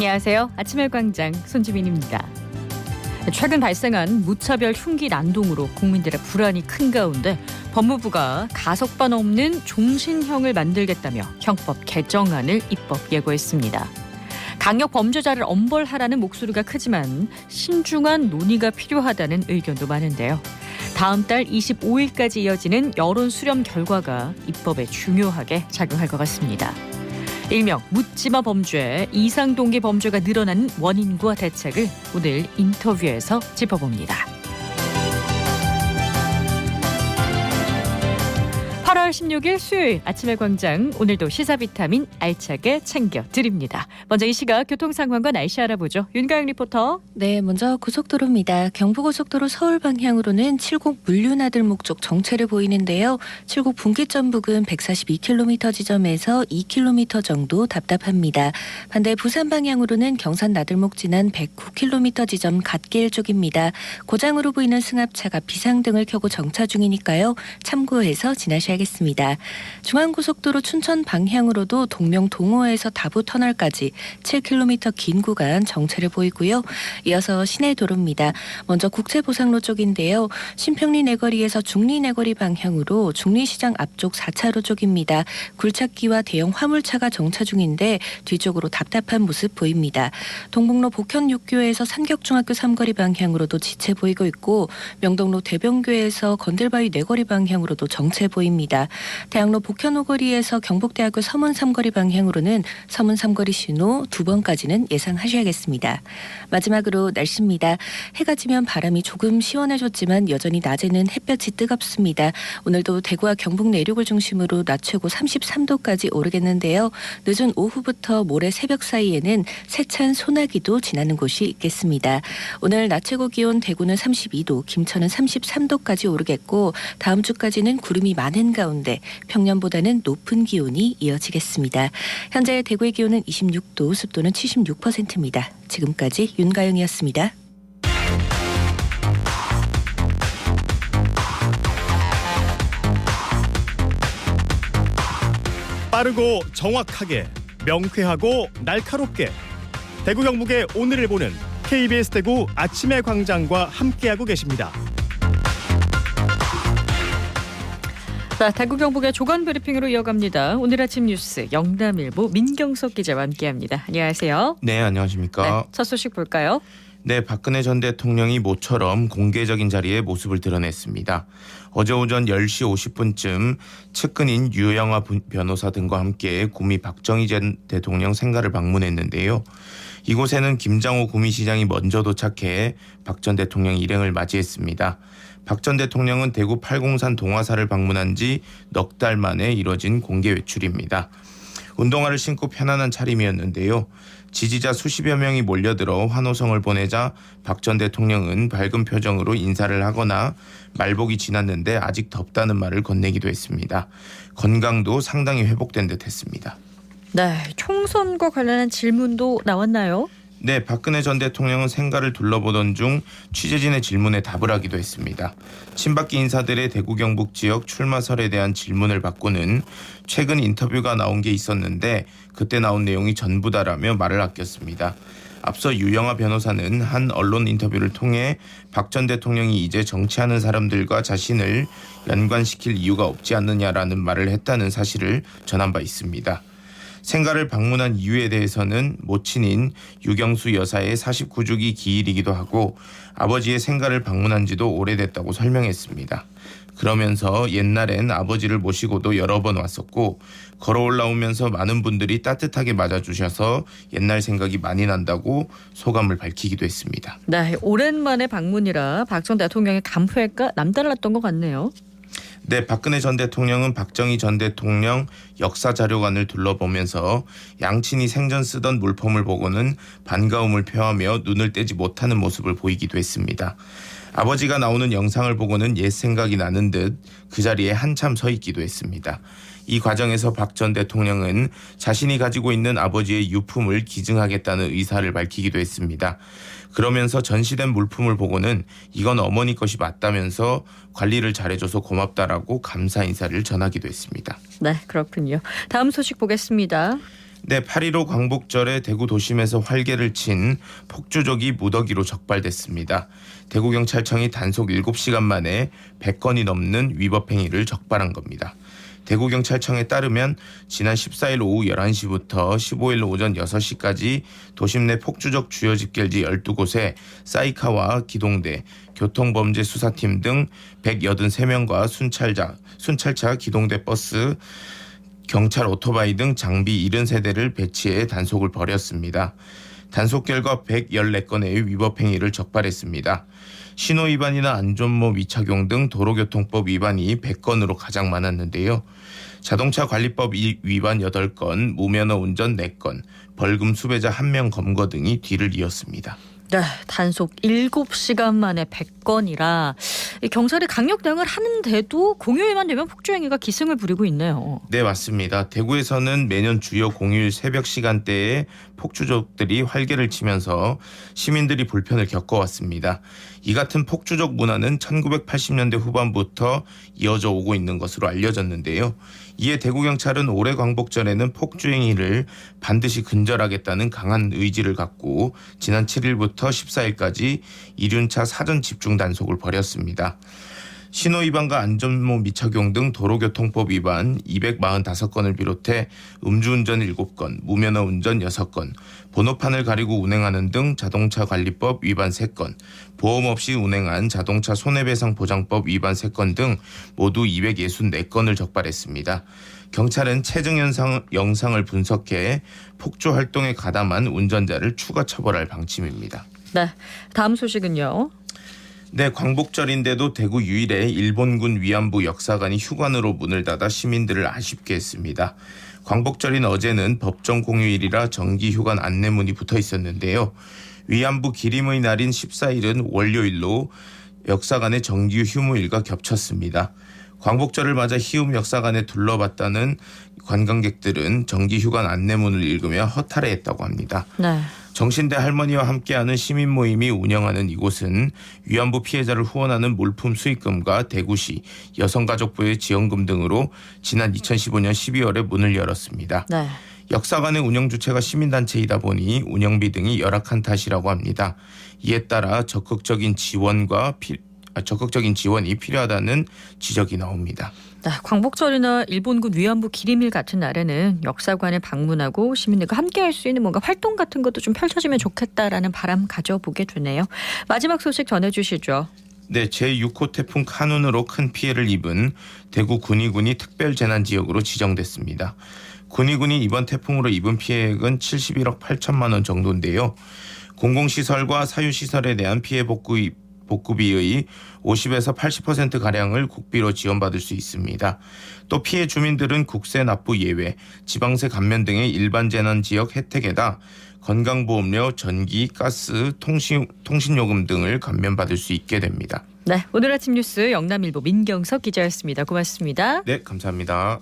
안녕하세요. 아침의 광장 손지민입니다. 최근 발생한 무차별 흉기 난동으로 국민들의 불안이 큰 가운데 법무부가 가석방 없는 종신형을 만들겠다며 형법 개정안을 입법 예고했습니다. 강력 범죄자를 엄벌하라는 목소리가 크지만 신중한 논의가 필요하다는 의견도 많은데요. 다음 달 25일까지 이어지는 여론 수렴 결과가 입법에 중요하게 작용할 것 같습니다. 일명 묻지마 범죄, 이상동기 범죄가 늘어나는 원인과 대책을 오늘 인터뷰에서 짚어봅니다. 8월 16일 수요일 아침의 광장, 오늘도 시사비타민 알차게 챙겨드립니다. 먼저 이 시각 교통 상황과 날씨 알아보죠. 윤가영 리포터. 네, 먼저 고속도로입니다. 경부고속도로 서울 방향으로는 칠곡 물류나들목 쪽 정체를 보이는데요. 칠곡 분기점 부근 142km 지점에서 2km 정도 답답합니다. 반대 부산 방향으로는 경산 나들목 지난 109km 지점 갓길 쪽입니다. 고장으로 보이는 승합차가 비상등을 켜고 정차 중이니까요. 참고해서 지나셔야겠습니다. 중앙고속도로 춘천 방향으로도 동명 동호에서 다부 터널까지 7km 긴 구간 정체를 보이고요. 이어서 시내도로입니다. 먼저 국제보상로 쪽인데요. 신평리 내거리에서 중리 내거리 방향으로 중리시장 앞쪽 4차로 쪽입니다. 굴착기와 대형 화물차가 정차 중인데 뒤쪽으로 답답한 모습 보입니다. 동북로 복현육교에서 산격중학교 3거리 방향으로도 지체 보이고 있고, 명동로 대병교에서 건들바위 내거리 방향으로도 정체 보입니다. 대학로 복현5거리에서 경북대학교 서문 3거리 방향으로는 서문 3거리 신호 2번까지는 예상하셔야겠습니다. 마지막으로 날씨입니다. 해가 지면 바람이 조금 시원해졌지만 여전히 낮에는 햇볕이 뜨겁습니다. 오늘도 대구와 경북 내륙을 중심으로 낮 최고 33도까지 오르겠는데요. 늦은 오후부터 모레 새벽 사이에는 세찬 소나기도 지나는 곳이 있겠습니다. 오늘 낮 최고 기온 대구는 32도, 김천은 33도까지 오르겠고, 다음 주까지는 구름이 많은 가운데 평년보다는 높은 기온이 이어지겠습니다. 현재 대구의 기온은 26도, 습도는 76%입니다. 지금까지 윤가영이었습니다. 빠르고 정확하게, 명쾌하고 날카롭게, 대구 경북의 오늘을 보는 KBS 대구 아침의 광장과 함께하고 계십니다. 자, 대구 경북의 조간 브리핑으로 이어갑니다. 오늘 아침 뉴스 영남일보 민경석 기자와 함께합니다. 안녕하세요. 네, 안녕하십니까. 네, 첫 소식 볼까요? 네, 박근혜 전 대통령이 모처럼 공개적인 자리에 모습을 드러냈습니다. 어제 오전 10시 50분쯤 측근인 유영아 변호사 등과 함께 구미 박정희 전 대통령 생가를 방문했는데요. 이곳에는 김장호 구미시장이 먼저 도착해 박 전 대통령 일행을 맞이했습니다. 박 전 대통령은 대구 팔공산 동화사를 방문한 지 넉 달 만에 이뤄진 공개 외출입니다. 운동화를 신고 편안한 차림이었는데요. 지지자 수십여 명이 몰려들어 환호성을 보내자 박 전 대통령은 밝은 표정으로 인사를 하거나 말복이 지났는데 아직 덥다는 말을 건네기도 했습니다. 건강도 상당히 회복된 듯 했습니다. 네, 총선과 관련한 질문도 나왔나요? 네, 박근혜 전 대통령은 생가를 둘러보던 중 취재진의 질문에 답을 하기도 했습니다. 친박계 인사들의 대구 경북 지역 출마설에 대한 질문을 받고는 최근 인터뷰가 나온 게 있었는데 그때 나온 내용이 전부다라며 말을 아꼈습니다. 앞서 유영아 변호사는 한 언론 인터뷰를 통해 박 전 대통령이 이제 정치하는 사람들과 자신을 연관시킬 이유가 없지 않느냐라는 말을 했다는 사실을 전한 바 있습니다. 생가를 방문한 이유에 대해서는 모친인 유경수 여사의 49주기 기일이기도 하고 아버지의 생가를 방문한 지도 오래됐다고 설명했습니다. 그러면서 옛날엔 아버지를 모시고도 여러 번 왔었고 걸어 올라오면서 많은 분들이 따뜻하게 맞아주셔서 옛날 생각이 많이 난다고 소감을 밝히기도 했습니다. 네, 오랜만에 방문이라 박 전 대통령의 감회가 남달랐던 것 같네요. 네, 박근혜 전 대통령은 박정희 전 대통령 역사자료관을 둘러보면서 양친이 생전 쓰던 물품을 보고는 반가움을 표하며 눈을 떼지 못하는 모습을 보이기도 했습니다. 아버지가 나오는 영상을 보고는 옛 생각이 나는 듯 그 자리에 한참 서 있기도 했습니다. 이 과정에서 박 전 대통령은 자신이 가지고 있는 아버지의 유품을 기증하겠다는 의사를 밝히기도 했습니다. 그러면서 전시된 물품을 보고는 이건 어머니 것이 맞다면서 관리를 잘해줘서 고맙다라고 감사 인사를 전하기도 했습니다. 네, 그렇군요. 다음 소식 보겠습니다. 네, 8.15 광복절에 대구 도심에서 활개를 친 폭주족이 무더기로 적발됐습니다. 대구경찰청이 단속 7시간 만에 100건이 넘는 위법 행위를 적발한 겁니다. 대구경찰청에 따르면 지난 14일 오후 11시부터 15일 오전 6시까지 도심 내 폭주적 주요 집결지 12곳에 사이카와 기동대, 교통범죄수사팀 등 183명과 순찰차, 기동대 버스, 경찰 오토바이 등 장비 70세대를 배치해 단속을 벌였습니다. 단속 결과 114건의 위법 행위를 적발했습니다. 신호 위반이나 안전모 미착용 등 도로교통법 위반이 100건으로 가장 많았는데요. 자동차 관리법 위반 8건, 무면허 운전 4건, 벌금 수배자 1명 검거 등이 뒤를 이었습니다. 네, 단속 7시간 만에 100건이라 경찰이 강력 대응을 하는데도 공휴일만 되면 폭주행위가 기승을 부리고 있네요. 네, 맞습니다. 대구에서는 매년 주요 공휴일 새벽 시간대에 폭주족들이 활개를 치면서 시민들이 불편을 겪어왔습니다. 이 같은 폭주족 문화는 1980년대 후반부터 이어져 오고 있는 것으로 알려졌는데요. 이에 대구경찰은 올해 광복절에는 폭주행위를 반드시 근절하겠다는 강한 의지를 갖고 지난 7일부터 14일까지 이륜차 사전 집중 단속을 벌였습니다. 신호위반과 안전모 미착용 등 도로교통법 위반 245건을 비롯해 음주운전 7건, 무면허 운전 6건, 번호판을 가리고 운행하는 등 자동차 관리법 위반 3건, 보험 없이 운행한 자동차 손해배상보장법 위반 3건 등 모두 264건을 적발했습니다. 경찰은 체증 영상을 분석해 폭주 활동에 가담한 운전자를 추가 처벌할 방침입니다. 네, 다음 소식은요. 네, 광복절인데도 대구 유일의 일본군 위안부 역사관이 휴관으로 문을 닫아 시민들을 아쉽게 했습니다. 광복절인 어제는 법정 공휴일이라 정기 휴관 안내문이 붙어 있었는데요. 위안부 기림의 날인 14일은 월요일로 역사관의 정기 휴무일과 겹쳤습니다. 광복절을 맞아 희움 역사관에 둘러봤다는 관광객들은 정기 휴관 안내문을 읽으며 허탈해했다고 합니다. 네. 정신대 할머니와 함께하는 시민 모임이 운영하는 이곳은 위안부 피해자를 후원하는 물품 수익금과 대구시 여성가족부의 지원금 등으로 지난 2015년 12월에 문을 열었습니다. 네. 역사관의 운영 주체가 시민단체이다 보니 운영비 등이 열악한 탓이라고 합니다. 이에 따라 적극적인 지원이 필요하다는 지적이 나옵니다. 네, 광복절이나 일본군 위안부 기림일 같은 날에는 역사관을 방문하고 시민들과 함께할 수 있는 뭔가 활동 같은 것도 좀 펼쳐지면 좋겠다라는 바람 가져보게 되네요. 마지막 소식 전해주시죠. 네, 제6호 태풍 카눈으로 큰 피해를 입은 대구 군위군이 특별재난지역으로 지정됐습니다. 군위군이 이번 태풍으로 입은 피해액은 71억 8천만 원 정도인데요. 공공시설과 사유시설에 대한 피해 복구비의 50에서 80%가량을 국비로 지원받을 수 있습니다. 또 피해 주민들은 국세 납부 예외, 지방세 감면 등의 일반 재난지역 혜택에다 건강보험료, 전기, 가스, 통신요금 등을 감면받을 수 있게 됩니다. 네, 오늘 아침 뉴스 영남일보 민경석 기자였습니다. 고맙습니다. 네, 감사합니다.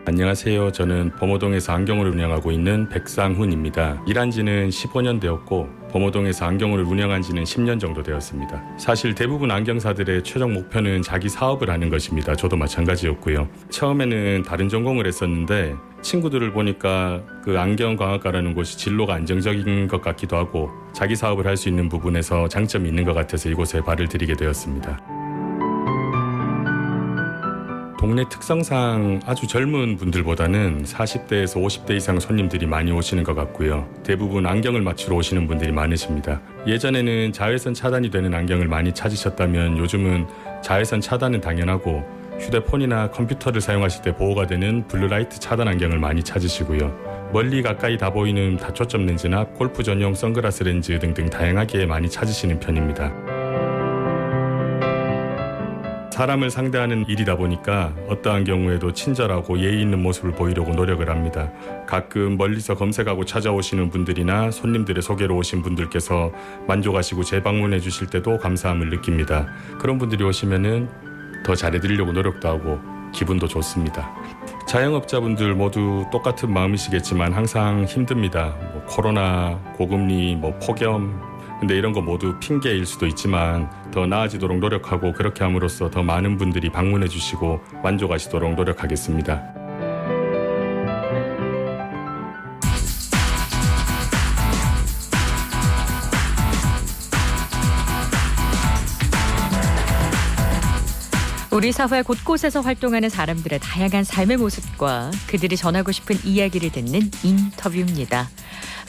안녕하세요. 저는 범어동에서 안경을 운영하고 있는 백상훈입니다. 일한 지는 15년 되었고 범어동에서 안경을 운영한 지는 10년 정도 되었습니다. 사실 대부분 안경사들의 최종 목표는 자기 사업을 하는 것입니다. 저도 마찬가지였고요. 처음에는 다른 전공을 했었는데 친구들을 보니까 그 안경광학과라는 곳이 진로가 안정적인 것 같기도 하고 자기 사업을 할 수 있는 부분에서 장점이 있는 것 같아서 이곳에 발을 들이게 되었습니다. 동네 특성상 아주 젊은 분들보다는 40대에서 50대 이상 손님들이 많이 오시는 것 같고요. 대부분 안경을 맞추러 오시는 분들이 많으십니다. 예전에는 자외선 차단이 되는 안경을 많이 찾으셨다면 요즘은 자외선 차단은 당연하고 휴대폰이나 컴퓨터를 사용하실 때 보호가 되는 블루라이트 차단 안경을 많이 찾으시고요. 멀리 가까이 다 보이는 다초점 렌즈나 골프 전용 선글라스 렌즈 등등 다양하게 많이 찾으시는 편입니다. 사람을 상대하는 일이다 보니까 어떠한 경우에도 친절하고 예의 있는 모습을 보이려고 노력을 합니다. 가끔 멀리서 검색하고 찾아오시는 분들이나 손님들의 소개로 오신 분들께서 만족하시고 재방문해 주실 때도 감사함을 느낍니다. 그런 분들이 오시면은 더 잘해드리려고 노력도 하고 기분도 좋습니다. 자영업자분들 모두 똑같은 마음이시겠지만 항상 힘듭니다. 코로나, 고금리, 폭염 근데 이런 거 모두 핑계일 수도 있지만 더 나아지도록 노력하고 그렇게 함으로써 더 많은 분들이 방문해 주시고 만족하시도록 노력하겠습니다. 우리 사회 곳곳에서 활동하는 사람들의 다양한 삶의 모습과 그들이 전하고 싶은 이야기를 듣는 인터뷰입니다.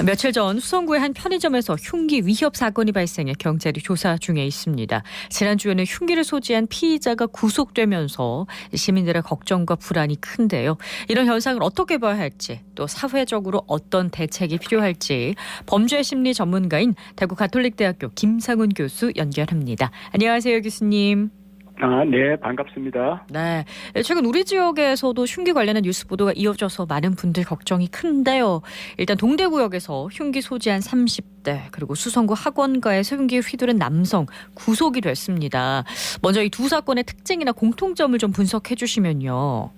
며칠 전 수성구의 한 편의점에서 흉기 위협 사건이 발생해 경찰이 조사 중에 있습니다. 지난주에는 흉기를 소지한 피의자가 구속되면서 시민들의 걱정과 불안이 큰데요. 이런 현상을 어떻게 봐야 할지, 또 사회적으로 어떤 대책이 필요할지 범죄 심리 전문가인 대구 가톨릭대학교 김상훈 교수 연결합니다. 안녕하세요, 교수님. 네, 반갑습니다. 네, 최근 우리 지역에서도 흉기 관련한 뉴스 보도가 이어져서 많은 분들 걱정이 큰데요. 일단 동대구역에서 흉기 소지한 30대 그리고 수성구 학원가에서 흉기에 휘두른 남성 구속이 됐습니다. 먼저 이 두 사건의 특징이나 공통점을 좀 분석해 주시면요.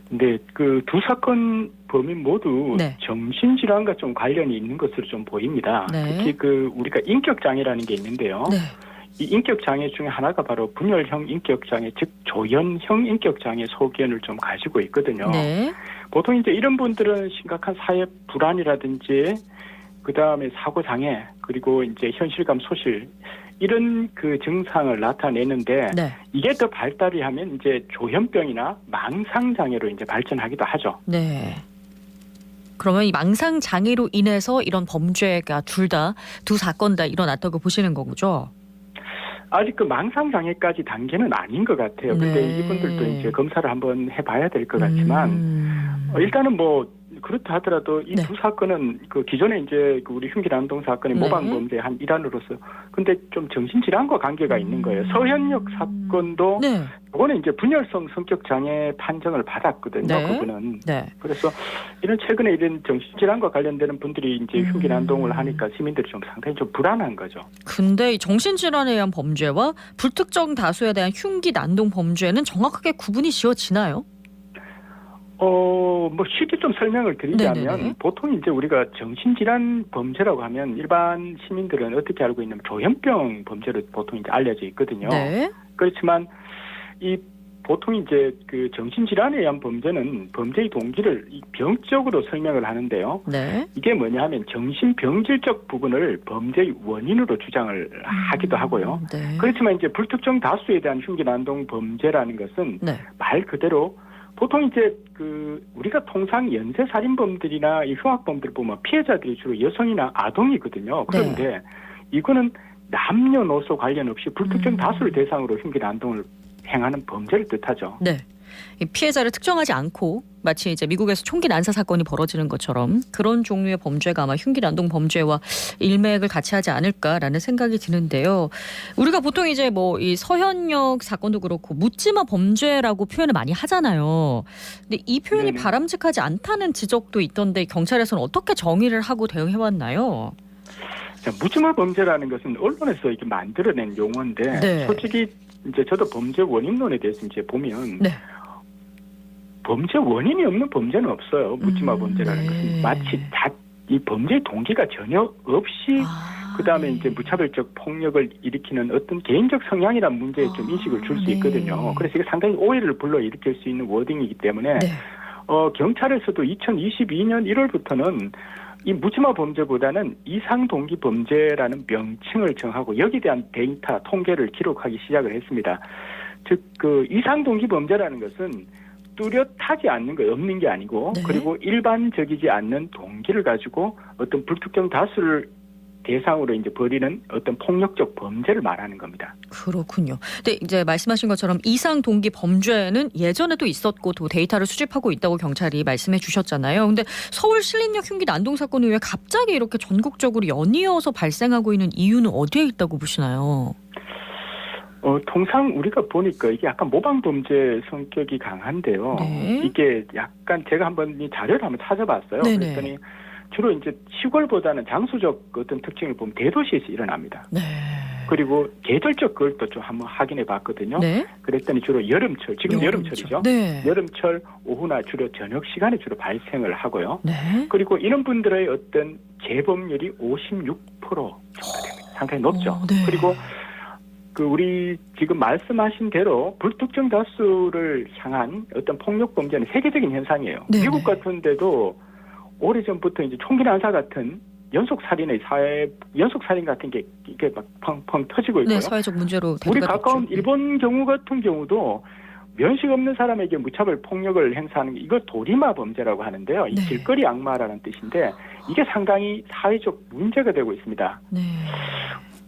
네, 그 두 사건 범인 모두 네. 정신질환과 좀 관련이 있는 것으로 좀 보입니다. 네. 특히 그 우리가 인격장애라는 게 있는데요. 네. 이 인격장애 중에 하나가 바로 분열형 인격장애, 즉 조현형 인격장애 소견을 좀 가지고 있거든요. 네. 보통 이제 이런 분들은 심각한 사회 불안이라든지 그 다음에 사고장애 그리고 이제 현실감 소실 이런 그 증상을 나타내는데 네. 이게 더 발달이 하면 이제 조현병이나 망상장애로 이제 발전하기도 하죠. 네. 그러면 이 망상 장애로 인해서 이런 범죄가 두 사건 다 일어났다고 보시는 거죠? 아직 그 망상장애까지 단계는 아닌 것 같아요. 근데 네. 이분들도 이제 검사를 한번 해봐야 될 것 같지만 일단은 뭐 그렇다 하더라도 이 두 네. 사건은 그 기존에 이제 그 우리 흉기 난동 사건의 네. 모방범죄 한 일환으로서 근데 좀 정신질환과 관계가 있는 거예요. 서현역 사건도 네. 그거는 이제 분열성 성격 장애 판정을 받았거든요. 네. 그분은. 네. 그래서 이런 최근에 이런 정신질환과 관련되는 분들이 이제 흉기 난동을 하니까 시민들이 좀 상당히 좀 불안한 거죠. 근데 이 정신질환에 의한 범죄와 불특정 다수에 대한 흉기 난동 범죄는 정확하게 구분이 지어지나요? 뭐 쉽게 좀 설명을 드리자면 네네네. 보통 이제 우리가 정신질환 범죄라고 하면 일반 시민들은 어떻게 알고 있냐면 조현병 범죄로 보통 이제 알려져 있거든요. 네. 그렇지만 이 보통 이제 그 정신질환에 의한 범죄는 범죄의 동기를 이 병적으로 설명을 하는데요. 네. 이게 뭐냐 하면 정신병질적 부분을 범죄의 원인으로 주장을 하기도 하고요. 네. 그렇지만 이제 불특정 다수에 대한 흉기 난동 범죄라는 것은 네. 말 그대로 보통 이제 그 우리가 통상 연쇄 살인범들이나 이 흉악범들 보면 피해자들이 주로 여성이나 아동이거든요. 그런데 이거는 남녀노소 관련 없이 불특정 다수를 대상으로 흉기 난동을 행하는 범죄를 뜻하죠. 네. 이 피해자를 특정하지 않고 마치 이제 미국에서 총기 난사 사건이 벌어지는 것처럼 그런 종류의 범죄가 아마 흉기 난동 범죄와 일맥을 같이 하지 않을까라는 생각이 드는데요. 우리가 보통 이제 뭐 이 서현역 사건도 그렇고 묻지마 범죄라고 표현을 많이 하잖아요. 근데 이 표현이 네네. 바람직하지 않다는 지적도 있던데 경찰에서는 어떻게 정의를 하고 대응해왔나요? 자, 묻지마 범죄라는 것은 언론에서 이렇게 만들어낸 용어인데 네. 솔직히 이제 저도 범죄 원인론에 대해서 이제 보면 네. 범죄 원인이 없는 범죄는 없어요. 묻지마 범죄라는 네. 것은 마치 이 범죄 동기가 전혀 없이 그다음에 네. 이제 무차별적 폭력을 일으키는 어떤 개인적 성향이라는 문제에 좀 인식을 줄 수 네. 있거든요. 그래서 이게 상당히 오해를 불러일으킬 수 있는 워딩이기 때문에 네. 경찰에서도 2022년 1월부터는 이 묻지마 범죄보다는 이상 동기 범죄라는 명칭을 정하고 여기에 대한 데이터 통계를 기록하기 시작을 했습니다. 즉 그 이상 동기 범죄라는 것은 뚜렷하지 않는 거 없는 게 아니고 네. 그리고 일반적이지 않는 동기를 가지고 어떤 불특정 다수를 대상으로 이제 벌이는 어떤 폭력적 범죄를 말하는 겁니다. 그렇군요. 근데 이제 말씀하신 것처럼 이상 동기 범죄는 예전에도 있었고 또 데이터를 수집하고 있다고 경찰이 말씀해 주셨잖아요. 근데 서울 신림역 흉기 난동 사건 이후에 갑자기 이렇게 전국적으로 연이어서 발생하고 있는 이유는 어디에 있다고 보시나요? 통상 우리가 보니까 이게 약간 모방범죄 성격이 강한데요. 네. 이게 약간 제가 한번 이 자료를 한번 찾아봤어요. 네네. 그랬더니 주로 이제 시골보다는 장소적 어떤 특징을 보면 대도시에서 일어납니다. 네. 그리고 계절적 그걸 또 좀 한번 확인해 봤거든요. 네. 그랬더니 주로 여름철, 지금 여름철이죠. 네. 여름철 오후나 주로 저녁 시간에 주로 발생을 하고요. 네. 그리고 이런 분들의 어떤 재범률이 56% 정도 됩니다. 상당히 높죠. 네. 그리고 그 우리 지금 말씀하신 대로 불특정 다수를 향한 어떤 폭력 범죄는 세계적인 현상이에요. 네네. 미국 같은 데도 오래전부터 이제 총기 난사 같은 연속 살인 같은 게 이게 막 펑펑 터지고 있고요. 네, 사회적 문제로 우리 대두가 가까운 됐죠. 일본 경우 같은 경우도 면식 없는 사람에게 무차별 폭력을 행사하는 게 이거 도리마 범죄라고 하는데요. 이 네. 길거리 악마라는 뜻인데 이게 상당히 사회적 문제가 되고 있습니다. 네.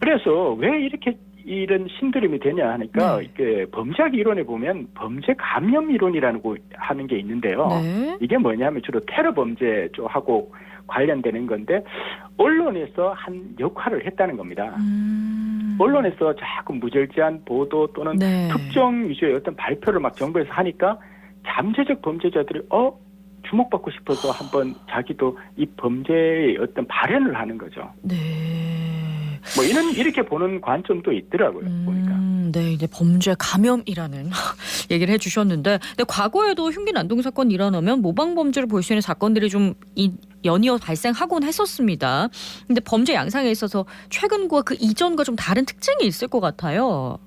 그래서 왜 이렇게 이런 신드림이 되냐 하니까 네. 이게 범죄학 이론에 보면 범죄 감염 이론이라는 거 하는 게 있는데요. 네. 이게 뭐냐면 주로 테러 범죄 쪽하고 관련되는 건데 언론에서 한 역할을 했다는 겁니다. 언론에서 자꾸 무절제한 보도 또는 네. 특정 위주의 어떤 발표를 막 정부에서 하니까 잠재적 범죄자들이 주목받고 싶어서 한번 자기도 이 범죄의 어떤 발현을 하는 거죠. 네. 뭐 이렇게 보는 관점도 있더라고요. 보니까. 네, 이제 범죄 감염이라는 얘기를 해주셨는데, 근데 과거에도 흉기 난동 사건 일어나면 모방 범죄를 볼 수 있는 사건들이 좀 연이어 발생하곤 했었습니다. 근데 범죄 양상에 있어서 최근과 그 이전과 좀 다른 특징이 있을 것 같아요.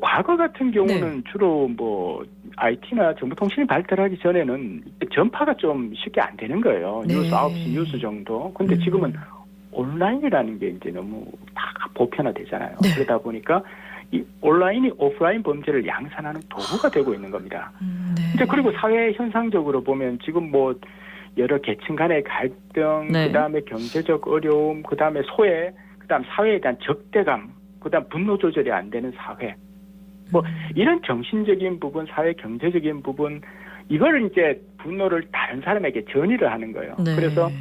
과거 같은 경우는 주로 뭐 IT나 정보통신이 발달하기 전에는 전파가 좀 쉽게 안 되는 거예요. 네. 뉴스 9시 뉴스 정도. 근데 지금은 온라인이라는 게 이제 너무 다 보편화되잖아요. 네. 그러다 보니까 이 온라인이 오프라인 범죄를 양산하는 도구가 되고 있는 겁니다. 네. 이제 그리고 사회 현상적으로 보면 지금 뭐 여러 계층 간의 갈등, 네. 그다음에 경제적 어려움, 그다음에 소외, 그다음 사회에 대한 적대감, 그다음 분노 조절이 안 되는 사회. 뭐 이런 정신적인 부분, 사회 경제적인 부분 이걸 이제 분노를 다른 사람에게 전이를 하는 거예요. 네. 그래서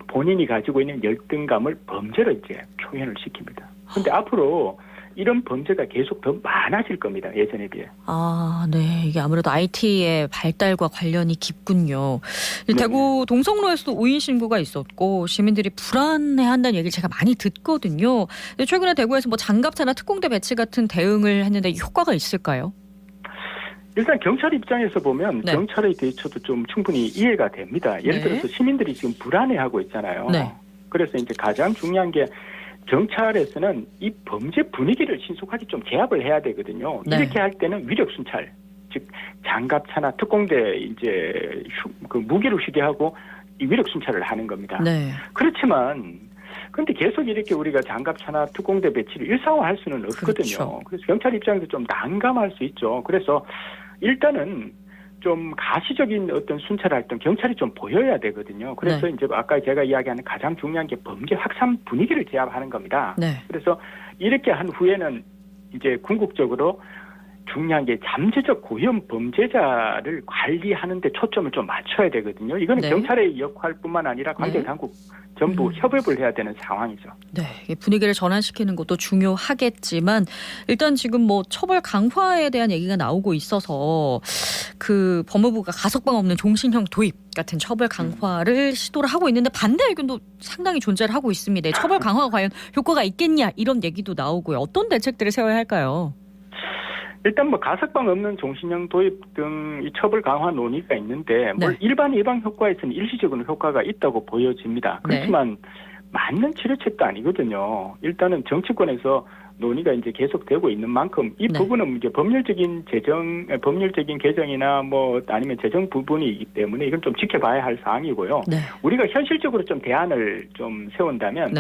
본인이 가지고 있는 열등감을 범죄로 이제 표현을 시킵니다. 근데 앞으로 이런 범죄가 계속 더 많아질 겁니다. 예전에 비해. 아, 네. 이게 아무래도 IT의 발달과 관련이 깊군요. 네. 대구 동성로에서도 오인 신고가 있었고 시민들이 불안해한다는 얘기를 제가 많이 듣거든요. 근데 최근에 대구에서 뭐 장갑차나 특공대 배치 같은 대응을 했는데 효과가 있을까요? 일단 경찰 입장에서 보면 네. 경찰의 대처도 좀 충분히 이해가 됩니다. 예를 네. 들어서 시민들이 지금 불안해하고 있잖아요. 네. 그래서 이제 가장 중요한 게 경찰에서는 이 범죄 분위기를 신속하게 좀 제압을 해야 되거든요. 네. 이렇게 할 때는 위력 순찰, 즉 장갑차나 특공대 이제 그 무기를 휴대하고 이 위력 순찰을 하는 겁니다. 네. 그렇지만 근데 계속 이렇게 우리가 장갑차나 특공대 배치를 일상화할 수는 없거든요. 그렇죠. 그래서 경찰 입장에서 좀 난감할 수 있죠. 그래서 일단은 좀 가시적인 어떤 순찰 활동 경찰이 좀 보여야 되거든요. 그래서 네. 이제 아까 제가 이야기하는 가장 중요한 게 범죄 확산 분위기를 제압하는 겁니다. 네. 그래서 이렇게 한 후에는 이제 궁극적으로 중요한 게 잠재적 고위험 범죄자를 관리하는 데 초점을 좀 맞춰야 되거든요. 이거는 네. 경찰의 역할뿐만 아니라 관계 네. 당국 전부 협업을 해야 되는 상황이죠. 네, 이게 분위기를 전환시키는 것도 중요하겠지만 일단 지금 뭐 처벌 강화에 대한 얘기가 나오고 있어서 그 법무부가 가석방 없는 종신형 도입 같은 처벌 강화를 시도를 하고 있는데 반대 의견도 상당히 존재를 하고 있습니다. 처벌 강화가 과연 효과가 있겠냐 이런 얘기도 나오고요. 어떤 대책들을 세워야 할까요? 일단 뭐 가석방 없는 종신형 도입 등 이 처벌 강화 논의가 있는데 뭐 일반 예방 효과에서는 일시적으로 효과가 있다고 보여집니다. 그렇지만 맞는 치료책도 아니거든요. 일단은 정치권에서 논의가 이제 계속되고 있는 만큼 이 부분은 이제 법률적인 개정이나 뭐 아니면 재정 부분이기 때문에 이건 좀 지켜봐야 할 사항이고요. 네. 우리가 현실적으로 좀 대안을 좀 세운다면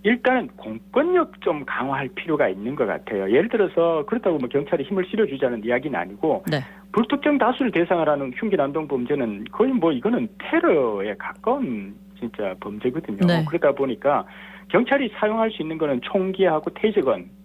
일단은 공권력 좀 강화할 필요가 있는 것 같아요. 예를 들어서 그렇다고 뭐 경찰이 힘을 실어주자는 이야기는 아니고 불특정 다수를 대상으로 하는 흉기 난동 범죄는 거의 뭐 이거는 테러에 가까운 진짜 범죄거든요. 그러다 보니까 경찰이 사용할 수 있는 거는 총기하고 태세건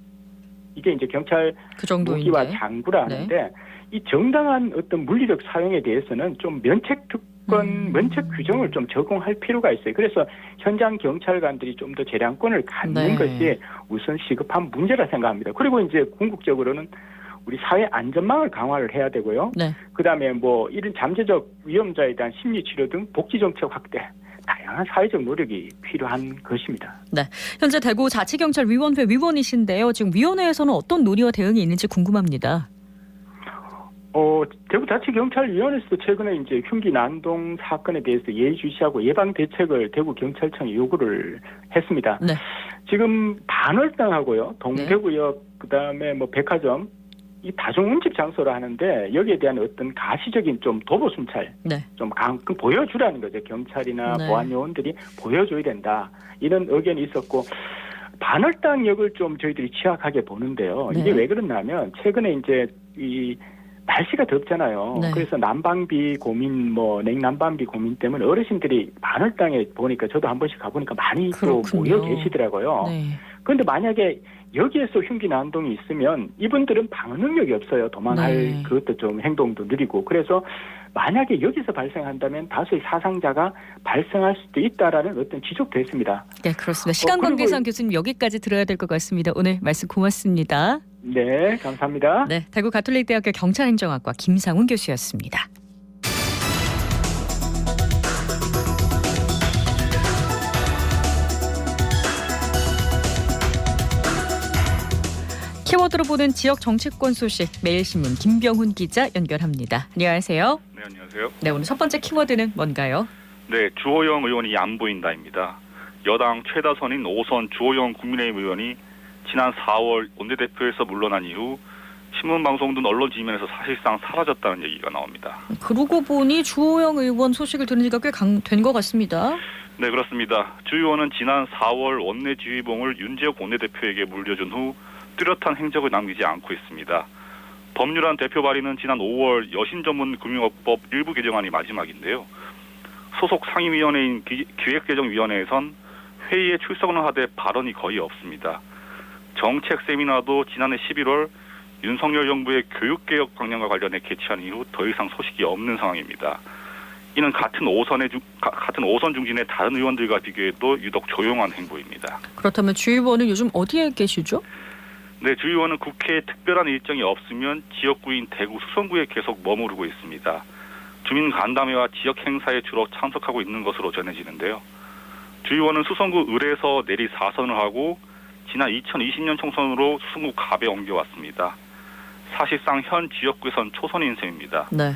이게 이제 경찰 그 정도인데. 무기와 장구라 하는데 이 정당한 어떤 물리력 사용에 대해서는 좀 면책 특권, 면책 규정을 좀 적용할 필요가 있어요. 그래서 현장 경찰관들이 좀 더 재량권을 갖는 것이 우선 시급한 문제라 생각합니다. 그리고 이제 궁극적으로는 우리 사회 안전망을 강화를 해야 되고요. 그다음에 뭐 이런 잠재적 위험자에 대한 심리 치료 등 복지 정책 확대. 다양한 사회적 노력이 필요한 것입니다. 네, 현재 대구 자치경찰위원회 위원이신데요. 지금 위원회에서는 어떤 논의와 대응이 있는지 궁금합니다. 대구 자치경찰위원회에서도 최근에 이제 흉기 난동 사건에 대해서 예의주시하고 예방 대책을 대구 경찰청에 요구를 했습니다. 지금 반월당하고요, 동대구역, 그다음에 뭐 백화점 이 다중운집 장소로 하는데 여기에 대한 어떤 가시적인 좀 도보 순찰 네. 좀 보여주라는 거죠. 경찰이나 네. 보안 요원들이 보여줘야 된다. 이런 의견이 있었고 반월당역을 좀 저희들이 취약하게 보는데요. 네. 이게 왜 그러냐면 최근에 이제 이 날씨가 덥잖아요. 네. 그래서 난방비 고민, 냉난방비 고민 때문에 어르신들이 반월당에 보니까 저도 한 번씩 가보니까 많이 또 그렇군요. 모여 계시더라고요. 네. 그런데 만약에 여기에서 흉기 난동이 있으면 이분들은 방어 능력이 없어요. 도망할 네. 그것도 좀 행동도 느리고. 그래서 만약에 여기서 발생한다면 다수의 사상자가 발생할 수도 있다라는 어떤 지적도 했습니다. 네, 그렇습니다. 시간 그리고 관계상 교수님 여기까지 들어야 될 것 같습니다. 오늘 말씀 고맙습니다. 네, 감사합니다. 네, 대구 가톨릭대학교 경찰행정학과 김상훈 교수였습니다. 키워드로 보는 지역 정치권 소식 매일신문 김병훈 기자 연결합니다. 안녕하세요. 네, 안녕하세요. 네, 오늘 첫 번째 키워드는 뭔가요? 네, 주호영 의원이 안 보인다입니다. 여당 최다선인 5선 주호영 국민의힘 의원이 지난 4월 원내대표에서 물러난 이후 신문방송 등 언론 지면에서 사실상 사라졌다는 얘기가 나옵니다. 그러고 보니 주호영 의원 소식을 들은 지가 꽤 된 것 같습니다. 네, 그렇습니다. 주 의원은 지난 4월 원내 지휘봉을 윤재욱 원내대표에게 물려준 후 뚜렷한 행적을 남기지 않고 있습니다. 법률안 대표 발의는 지난 5월 여신전문금융업법 일부 개정안이 마지막인데요. 소속 상임위원회인 기획재정위원회에선 회의에 출석은 하되 발언이 거의 없습니다. 정책 세미나도 지난해 11월 윤석열 정부의 교육개혁 방향과 관련해 개최한 이후 더 이상 소식이 없는 상황입니다. 이는 같은 5선 중진의 다른 의원들과 비교해도 유독 조용한 행보입니다. 그렇다면 주 의원은 요즘 어디에 계시죠? 네, 주 의원은 국회에 특별한 일정이 없으면 지역구인 대구 수성구에 계속 머무르고 있습니다. 주민 간담회와 지역 행사에 주로 참석하고 있는 것으로 전해지는데요. 주 의원은 수성구 을에서 내리 4선을 하고 지난 2020년 총선으로 수성구 갑에 옮겨왔습니다. 사실상 현 지역구에선 초선인 셈입니다. 네.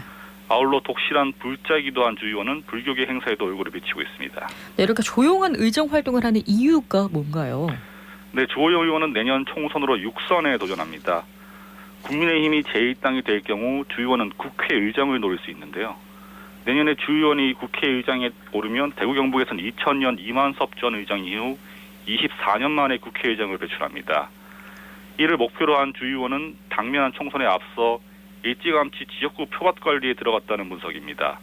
아울러 독실한 불자이기도 한 주 의원은 불교계 행사에도 얼굴을 비치고 있습니다. 네, 이렇게 조용한 의정 활동을 하는 이유가 뭔가요? 네, 주호영 의원은 내년 총선으로 6선에 도전합니다. 국민의힘이 제1당이 될 경우 주 의원은 국회의장을 노릴 수 있는데요. 내년에 주 의원이 국회의장에 오르면 대구 경북에서는 2000년 이만섭 전 의장 이후 24년 만에 국회의장을 배출합니다. 이를 목표로 한 주 의원은 당면한 총선에 앞서 일찌감치 지역구 표밭 관리에 들어갔다는 분석입니다.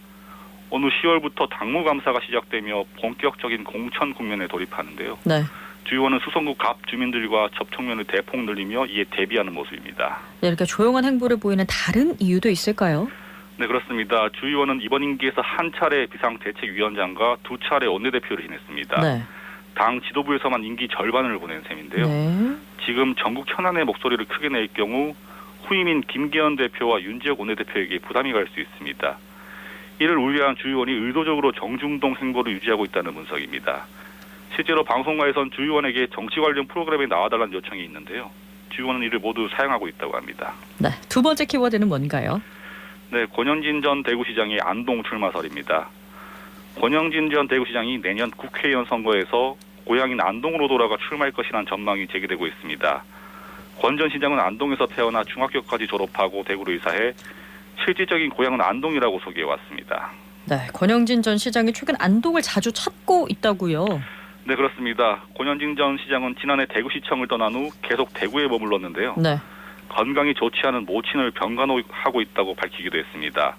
오늘 10월부터 당무감사가 시작되며 본격적인 공천 국면에 돌입하는데요. 네. 주 의원은 수성구 갑 주민들과 접촉면을 대폭 늘리며 이에 대비하는 모습입니다. 네, 이렇게 조용한 행보를 보이는 다른 이유도 있을까요? 네, 그렇습니다. 주 의원은 이번 임기에서 한 차례 비상대책위원장과 2차례 원내대표를 지냈습니다. 네. 당 지도부에서만 임기 절반을 보낸 셈인데요. 네. 지금 전국 현안의 목소리를 크게 낼 경우 후임인 김기현 대표와 윤재욱 원내대표에게 부담이 갈 수 있습니다. 이를 우려한 주 의원이 의도적으로 정중동 행보를 유지하고 있다는 분석입니다. 실제로 방송가에선 주 의원에게 정치 관련 프로그램에 나와달라는 요청이 있는데요. 주 의원은 이를 모두 사용하고 있다고 합니다. 네. 두 번째 키워드는 뭔가요? 네, 권영진 전 대구시장의 안동 출마설입니다. 권영진 전 대구시장이 내년 국회의원 선거에서 고향인 안동으로 돌아가 출마할 것이라는 전망이 제기되고 있습니다. 권 전 시장은 안동에서 태어나 중학교까지 졸업하고 대구로 이사해 실질적인 고향은 안동이라고 소개해왔습니다. 네. 권영진 전 시장이 최근 안동을 자주 찾고 있다고요? 네, 그렇습니다. 권영진 전 시장은 지난해 대구시청을 떠난 후 계속 대구에 머물렀는데요. 네. 건강이 좋지 않은 모친을 병간호하고 있다고 밝히기도 했습니다.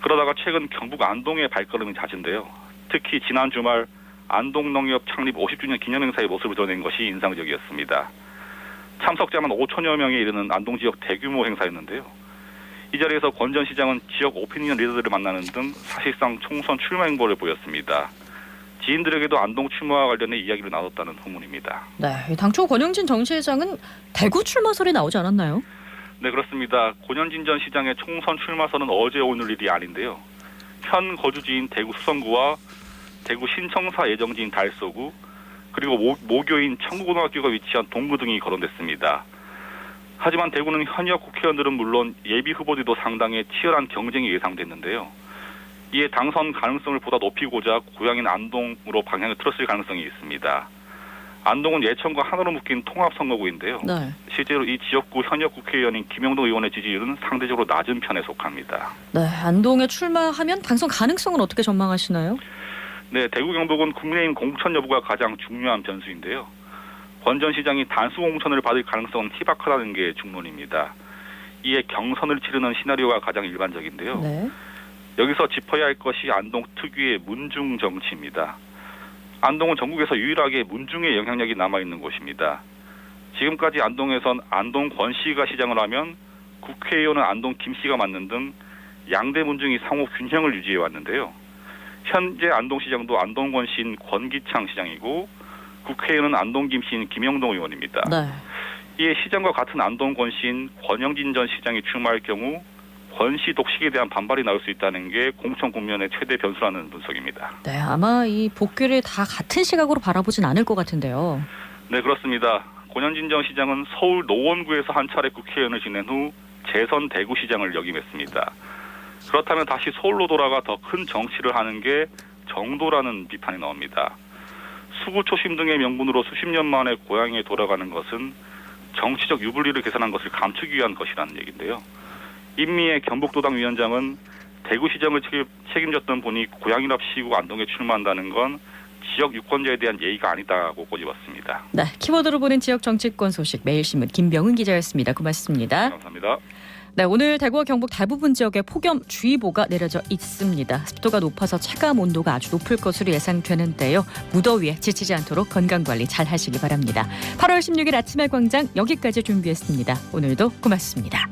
그러다가 최근 경북 안동에 발걸음이 잦은데요. 특히 지난 주말 안동농협 창립 50주년 기념행사의 모습을 드러낸 것이 인상적이었습니다. 참석자만 5천여 명에 이르는 안동 지역 대규모 행사였는데요. 이 자리에서 권 전 시장은 지역 오피니언 리더들을 만나는 등 사실상 총선 출마 행보를 보였습니다. 지인들에게도 안동 출마와 관련해 이야기를 나눴다는 후문입니다. 네. 당초 권영진 전 시장은 대구 출마설이 나오지 않았나요? 네, 그렇습니다. 권영진 전 시장의 총선 출마설은 어제 오늘 일이 아닌데요. 현 거주지인 대구 수성구와 대구 신청사 예정지인 달서구 그리고 모교인 청구고등학교가 위치한 동구 등이 거론됐습니다. 하지만 대구는 현역 국회의원들은 물론 예비 후보들도 상당히 치열한 경쟁이 예상됐는데요. 이에 당선 가능성을 보다 높이고자 고향인 안동으로 방향을 틀었을 가능성이 있습니다. 안동은 예천과 하나로 묶인 통합선거구인데요. 네. 실제로 이 지역구 현역 국회의원인 김영동 의원의 지지율은 상대적으로 낮은 편에 속합니다. 네, 안동에 출마하면 당선 가능성은 어떻게 전망하시나요? 네, 대구 경북은 국민의힘 공천 여부가 가장 중요한 변수인데요. 권 전 시장이 단수 공천을 받을 가능성은 희박하다는 게 중론입니다. 이에 경선을 치르는 시나리오가 가장 일반적인데요. 네. 여기서 짚어야 할 것이 안동 특유의 문중 정치입니다. 안동은 전국에서 유일하게 문중의 영향력이 남아있는 곳입니다. 지금까지 안동에선 안동 권 씨가 시장을 하면 국회의원은 안동 김 씨가 맡는 등 양대 문중이 상호 균형을 유지해 왔는데요. 현재 안동시장도 안동 권 씨인 권기창 시장이고 국회의원은 안동 김 씨인 김영동 의원입니다. 네. 이에 시장과 같은 안동 권 씨인 권영진 전 시장이 출마할 경우 권 씨 독식에 대한 반발이 나올 수 있다는 게 공천 국면의 최대 변수라는 분석입니다. 네, 아마 이 복귀를 다 같은 시각으로 바라보진 않을 것 같은데요. 네, 그렇습니다. 권영진 전 시장은 서울 노원구에서 한 차례 국회의원을 지낸 후 재선 대구시장을 역임했습니다. 그렇다면 다시 서울로 돌아가 더 큰 정치를 하는 게 정도라는 비판이 나옵니다. 수구 초심 등의 명분으로 수십 년 만에 고향에 돌아가는 것은 정치적 유불리를 계산한 것을 감추기 위한 것이라는 얘기인데요. 임미애 경북도당 위원장은 대구시장을 책임졌던 분이 고향이랍시고 안동에 출마한다는 건 지역 유권자에 대한 예의가 아니다고 꼬집었습니다. 네, 키워드로 보는 지역 정치권 소식 매일신문 김병은 기자였습니다. 고맙습니다. 감사합니다. 네, 오늘 대구와 경북 대부분 지역에 폭염주의보가 내려져 있습니다. 습도가 높아서 체감 온도가 아주 높을 것으로 예상되는데요. 무더위에 지치지 않도록 건강관리 잘 하시기 바랍니다. 8월 16일 아침의 광장 여기까지 준비했습니다. 오늘도 고맙습니다.